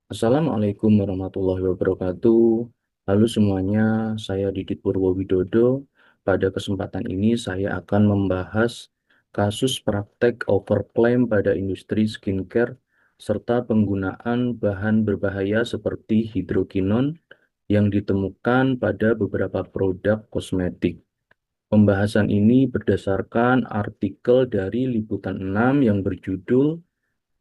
Assalamualaikum warahmatullahi wabarakatuh. Halo semuanya, saya Didit Purwowidodo. Pada kesempatan ini saya akan membahas kasus praktek overclaim pada industri skincare serta penggunaan bahan berbahaya seperti hidrokinon yang ditemukan pada beberapa produk kosmetik. Pembahasan ini berdasarkan artikel dari Liputan 6 yang berjudul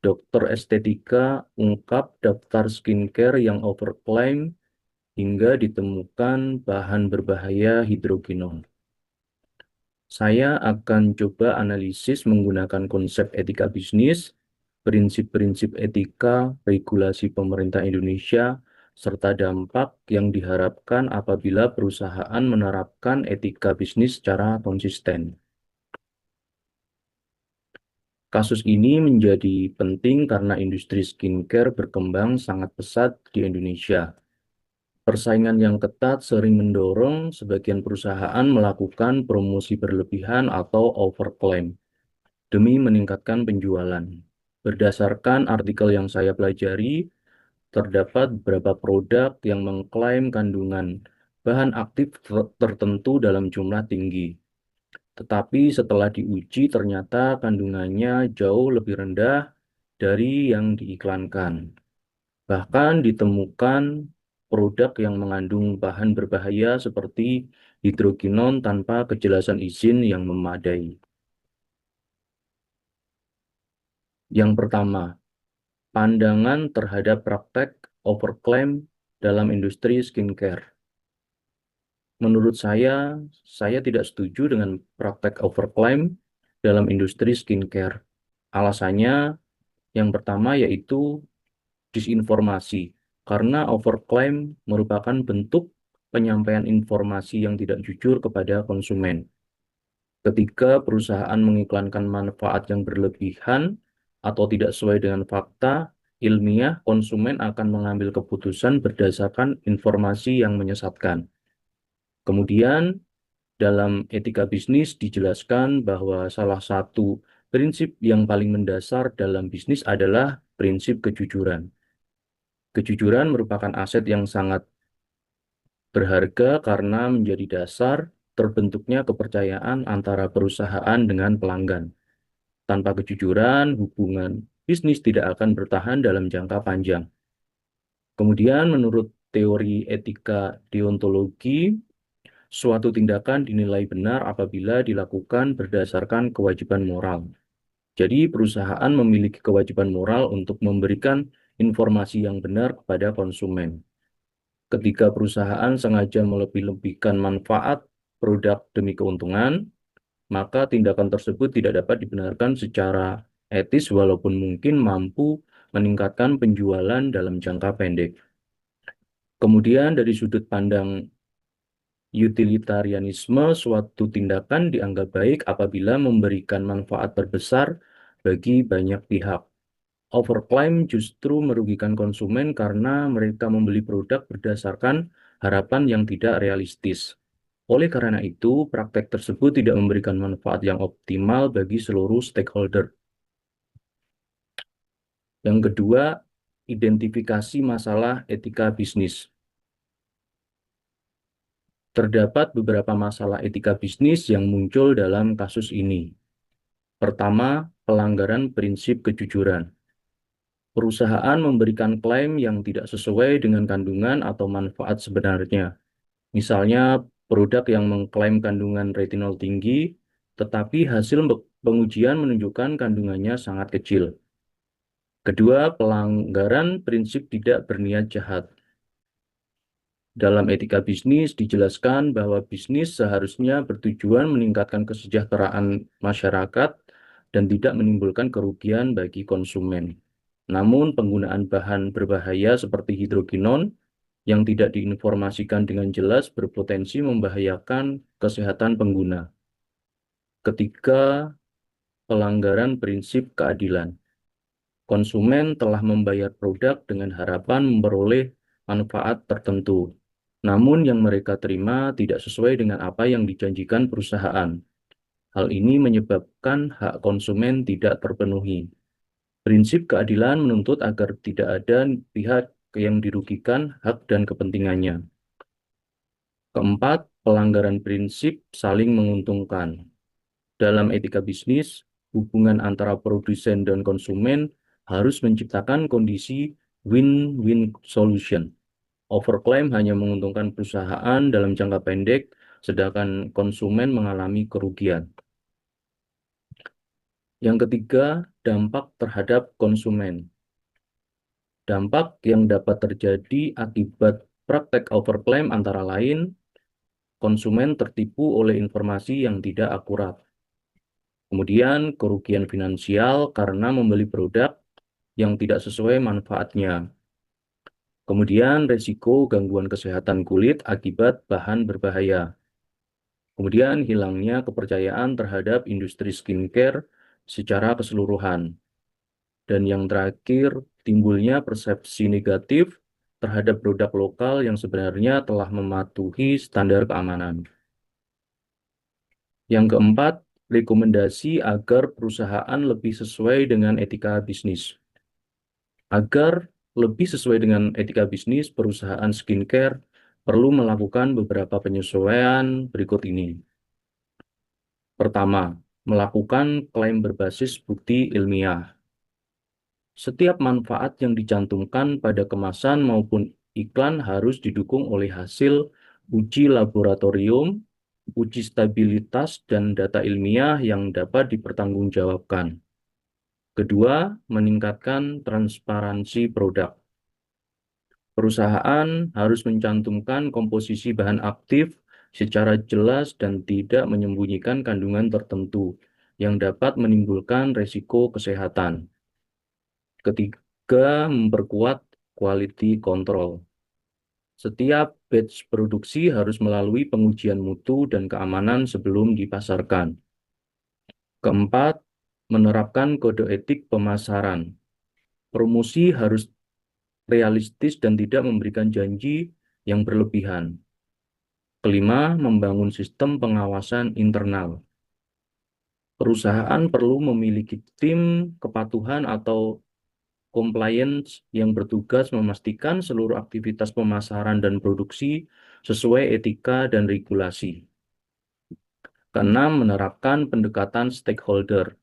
Dokter Estetika ungkap daftar skincare yang overclaim hingga ditemukan bahan berbahaya hidrokinon. Saya akan coba analisis menggunakan konsep etika bisnis, prinsip-prinsip etika, regulasi pemerintah Indonesia, serta dampak yang diharapkan apabila perusahaan menerapkan etika bisnis secara konsisten. Kasus ini menjadi penting karena industri skincare berkembang sangat pesat di Indonesia. Persaingan yang ketat sering mendorong sebagian perusahaan melakukan promosi berlebihan atau overclaim demi meningkatkan penjualan. Berdasarkan artikel yang saya pelajari, terdapat beberapa produk yang mengklaim kandungan bahan aktif tertentu dalam jumlah tinggi. Tetapi setelah diuji ternyata kandungannya jauh lebih rendah dari yang diiklankan. Bahkan ditemukan produk yang mengandung bahan berbahaya seperti hidrokinon tanpa kejelasan izin yang memadai. Yang pertama, pandangan terhadap praktek overclaim dalam industri skincare. Menurut saya tidak setuju dengan praktek overclaim dalam industri skincare. Alasannya yang pertama yaitu disinformasi, karena overclaim merupakan bentuk penyampaian informasi yang tidak jujur kepada konsumen. Ketika perusahaan mengiklankan manfaat yang berlebihan atau tidak sesuai dengan fakta ilmiah, konsumen akan mengambil keputusan berdasarkan informasi yang menyesatkan. Kemudian, dalam etika bisnis dijelaskan bahwa salah satu prinsip yang paling mendasar dalam bisnis adalah prinsip kejujuran. Kejujuran merupakan aset yang sangat berharga karena menjadi dasar terbentuknya kepercayaan antara perusahaan dengan pelanggan. Tanpa kejujuran, hubungan bisnis tidak akan bertahan dalam jangka panjang. Kemudian, menurut teori etika deontologi, suatu tindakan dinilai benar apabila dilakukan berdasarkan kewajiban moral. Jadi, perusahaan memiliki kewajiban moral untuk memberikan informasi yang benar kepada konsumen. Ketika perusahaan sengaja melebih-lebihkan manfaat produk demi keuntungan, maka tindakan tersebut tidak dapat dibenarkan secara etis walaupun mungkin mampu meningkatkan penjualan dalam jangka pendek. Kemudian dari sudut pandang utilitarianisme, suatu tindakan dianggap baik apabila memberikan manfaat terbesar bagi banyak pihak. Overclaim justru merugikan konsumen karena mereka membeli produk berdasarkan harapan yang tidak realistis. Oleh karena itu, praktek tersebut tidak memberikan manfaat yang optimal bagi seluruh stakeholder. Yang kedua, identifikasi masalah etika bisnis. Terdapat beberapa masalah etika bisnis yang muncul dalam kasus ini. Pertama, pelanggaran prinsip kejujuran. Perusahaan memberikan klaim yang tidak sesuai dengan kandungan atau manfaat sebenarnya. Misalnya, produk yang mengklaim kandungan retinol tinggi, tetapi hasil pengujian menunjukkan kandungannya sangat kecil. Kedua, pelanggaran prinsip tidak berniat jahat. Dalam etika bisnis dijelaskan bahwa bisnis seharusnya bertujuan meningkatkan kesejahteraan masyarakat dan tidak menimbulkan kerugian bagi konsumen. Namun, penggunaan bahan berbahaya seperti hidrokinon yang tidak diinformasikan dengan jelas berpotensi membahayakan kesehatan pengguna. Ketiga, pelanggaran prinsip keadilan. Konsumen telah membayar produk dengan harapan memperoleh manfaat tertentu. Namun yang mereka terima tidak sesuai dengan apa yang dijanjikan perusahaan. Hal ini menyebabkan hak konsumen tidak terpenuhi. Prinsip keadilan menuntut agar tidak ada pihak yang dirugikan hak dan kepentingannya. Keempat, pelanggaran prinsip saling menguntungkan. Dalam etika bisnis, hubungan antara produsen dan konsumen harus menciptakan kondisi win-win solution. Overclaim hanya menguntungkan perusahaan dalam jangka pendek, sedangkan konsumen mengalami kerugian. Yang ketiga, dampak terhadap konsumen. Dampak yang dapat terjadi akibat praktek overclaim antara lain, konsumen tertipu oleh informasi yang tidak akurat. Kemudian, kerugian finansial karena membeli produk yang tidak sesuai manfaatnya. Kemudian, resiko gangguan kesehatan kulit akibat bahan berbahaya. Kemudian, hilangnya kepercayaan terhadap industri skincare secara keseluruhan. Dan yang terakhir, timbulnya persepsi negatif terhadap produk lokal yang sebenarnya telah mematuhi standar keamanan. Yang keempat, rekomendasi agar perusahaan lebih sesuai dengan etika bisnis. Agar lebih sesuai dengan etika bisnis, perusahaan skincare perlu melakukan beberapa penyesuaian berikut ini. Pertama, melakukan klaim berbasis bukti ilmiah. Setiap manfaat yang dicantumkan pada kemasan maupun iklan harus didukung oleh hasil uji laboratorium, uji stabilitas, dan data ilmiah yang dapat dipertanggungjawabkan. Kedua, meningkatkan transparansi produk. Perusahaan harus mencantumkan komposisi bahan aktif secara jelas dan tidak menyembunyikan kandungan tertentu yang dapat menimbulkan resiko kesehatan. Ketiga, memperkuat quality control. Setiap batch produksi harus melalui pengujian mutu dan keamanan sebelum dipasarkan. Keempat, menerapkan kode etik pemasaran. Promosi harus realistis dan tidak memberikan janji yang berlebihan. Kelima, membangun sistem pengawasan internal. Perusahaan perlu memiliki tim kepatuhan atau compliance yang bertugas memastikan seluruh aktivitas pemasaran dan produksi sesuai etika dan regulasi. Keenam, menerapkan pendekatan stakeholder,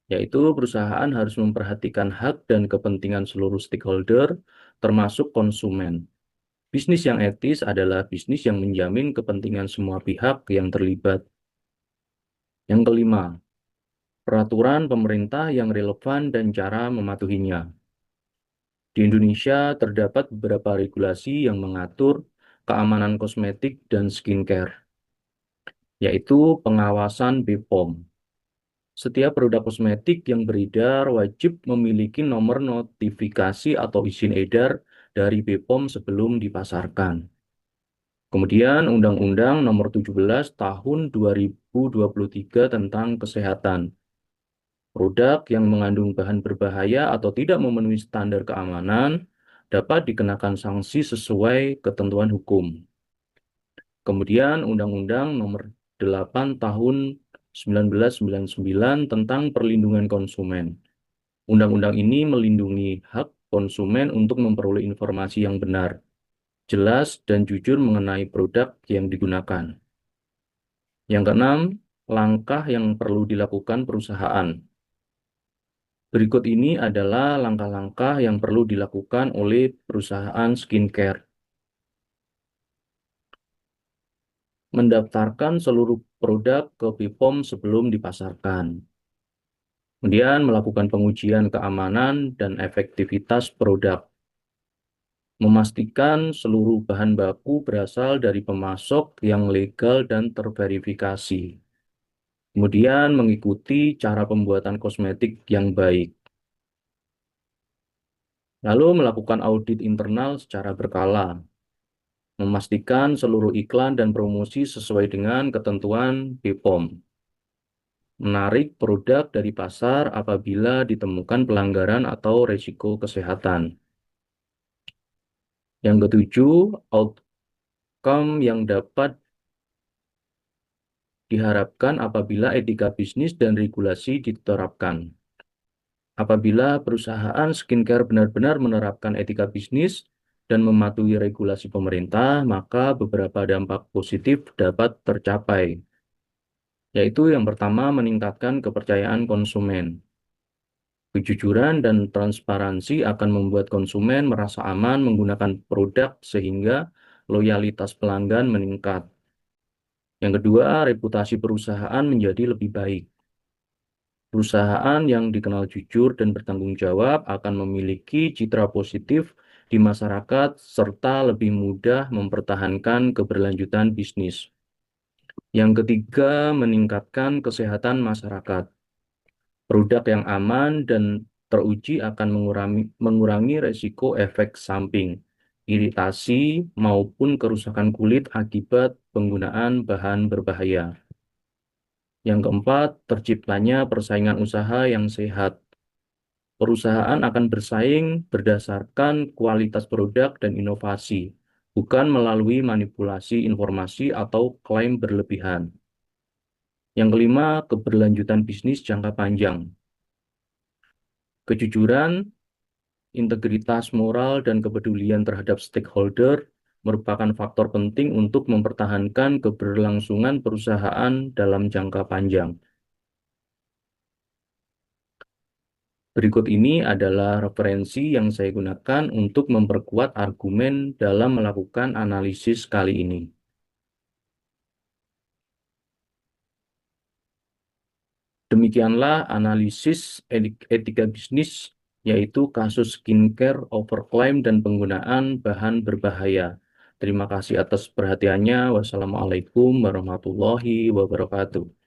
yaitu perusahaan harus memperhatikan hak dan kepentingan seluruh stakeholder, termasuk konsumen. Bisnis yang etis adalah bisnis yang menjamin kepentingan semua pihak yang terlibat. Yang kelima, peraturan pemerintah yang relevan dan cara mematuhinya. Di Indonesia terdapat beberapa regulasi yang mengatur keamanan kosmetik dan skincare, yaitu pengawasan BPOM. Setiap produk kosmetik yang beredar wajib memiliki nomor notifikasi atau izin edar dari BPOM sebelum dipasarkan. Kemudian Undang-Undang Nomor 17 Tahun 2023 tentang Kesehatan. Produk yang mengandung bahan berbahaya atau tidak memenuhi standar keamanan dapat dikenakan sanksi sesuai ketentuan hukum. Kemudian Undang-Undang Nomor 8 Tahun 1999 tentang Perlindungan Konsumen. Undang-undang ini melindungi hak konsumen untuk memperoleh informasi yang benar, jelas, dan jujur mengenai produk yang digunakan. Yang keenam, langkah yang perlu dilakukan perusahaan. Berikut ini adalah langkah-langkah yang perlu dilakukan oleh perusahaan skincare. Mendaftarkan seluruh produk ke BPOM sebelum dipasarkan. Kemudian melakukan pengujian keamanan dan efektivitas produk. Memastikan seluruh bahan baku berasal dari pemasok yang legal dan terverifikasi. Kemudian mengikuti cara pembuatan kosmetik yang baik. Lalu melakukan audit internal secara berkala. Memastikan seluruh iklan dan promosi sesuai dengan ketentuan BPOM. Menarik produk dari pasar apabila ditemukan pelanggaran atau risiko kesehatan. Yang ketujuh, outcome yang dapat diharapkan apabila etika bisnis dan regulasi diterapkan. Apabila perusahaan skincare benar-benar menerapkan etika bisnis dan mematuhi regulasi pemerintah, maka beberapa dampak positif dapat tercapai, yaitu yang pertama meningkatkan kepercayaan konsumen. Kejujuran dan transparansi akan membuat konsumen merasa aman menggunakan produk sehingga loyalitas pelanggan meningkat. Yang kedua, reputasi perusahaan menjadi lebih baik. Perusahaan yang dikenal jujur dan bertanggung jawab akan memiliki citra positif di masyarakat serta lebih mudah mempertahankan keberlanjutan bisnis. Yang ketiga, meningkatkan kesehatan masyarakat. Produk yang aman dan teruji akan mengurangi resiko efek samping, iritasi, maupun kerusakan kulit akibat penggunaan bahan berbahaya. Yang keempat, terciptanya persaingan usaha yang sehat. Perusahaan akan bersaing berdasarkan kualitas produk dan inovasi, bukan melalui manipulasi informasi atau klaim berlebihan. Yang kelima, keberlanjutan bisnis jangka panjang. Kejujuran, integritas moral, dan kepedulian terhadap stakeholder merupakan faktor penting untuk mempertahankan keberlangsungan perusahaan dalam jangka panjang. Berikut ini adalah referensi yang saya gunakan untuk memperkuat argumen dalam melakukan analisis kali ini. Demikianlah analisis etika bisnis, yaitu kasus skincare overclaim dan penggunaan bahan berbahaya. Terima kasih atas perhatiannya. Wassalamualaikum warahmatullahi wabarakatuh.